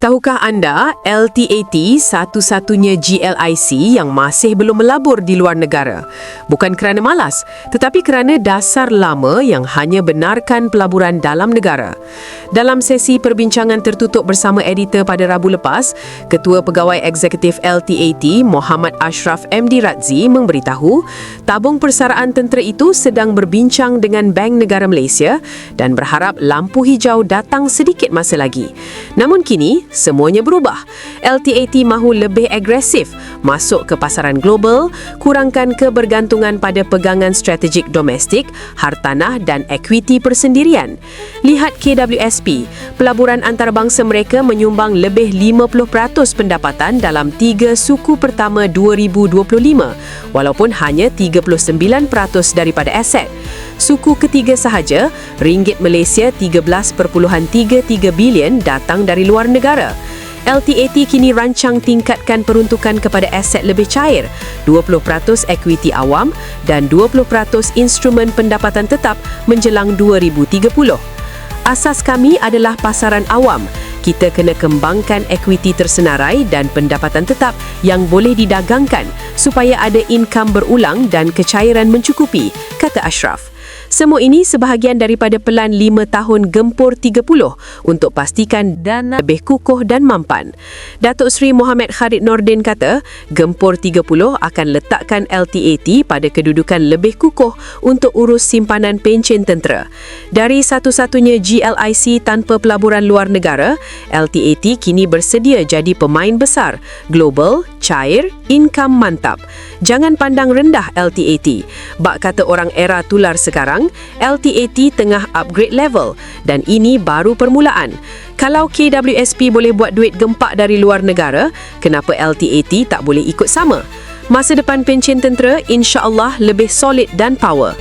Tahukah anda LTAT satu-satunya GLIC yang masih belum melabur di luar negara? Bukan kerana malas, tetapi kerana dasar lama yang hanya benarkan pelaburan dalam negara. Dalam sesi perbincangan tertutup bersama editor pada Rabu lepas, Ketua Pegawai Eksekutif LTAT Muhammad Ashraf MD Radzi memberitahu tabung persaraan tentera itu sedang berbincang dengan Bank Negara Malaysia dan berharap lampu hijau datang sedikit masa lagi. Namun kini, semuanya berubah. LTAT mahu lebih agresif masuk ke pasaran global, kurangkan kebergantungan pada pegangan strategik domestik, hartanah dan ekwiti persendirian. Lihat KWSP, pelaburan antarabangsa mereka menyumbang lebih 50% pendapatan dalam 3 suku pertama 2025, walaupun hanya 39% daripada aset. Suku ketiga sahaja, ringgit Malaysia 13.33 bilion datang dari luar negara. LTAT kini rancang tingkatkan peruntukan kepada aset lebih cair, 20% ekwiti awam dan 20% instrumen pendapatan tetap menjelang 2030. Asas kami adalah pasaran awam. Kita kena kembangkan ekwiti tersenarai dan pendapatan tetap yang boleh didagangkan supaya ada income berulang dan kecairan mencukupi, kata Ashraf. Semua ini sebahagian daripada pelan 5 tahun Gempur 30 untuk pastikan dana lebih kukuh dan mampan. Datuk Seri Mohamed Khalid Nordin kata, Gempur 30 akan letakkan LTAT pada kedudukan lebih kukuh untuk urus simpanan pencen tentera. Dari satu-satunya GLIC tanpa pelaburan luar negara, LTAT kini bersedia jadi pemain besar, global, cair, income mantap. Jangan pandang rendah LTAT. Bak kata orang era tular sekarang, LTAT tengah upgrade level dan ini baru permulaan. Kalau KWSP boleh buat duit gempak dari luar negara, kenapa LTAT tak boleh ikut sama? Masa depan pencen tentera insya-Allah lebih solid dan power.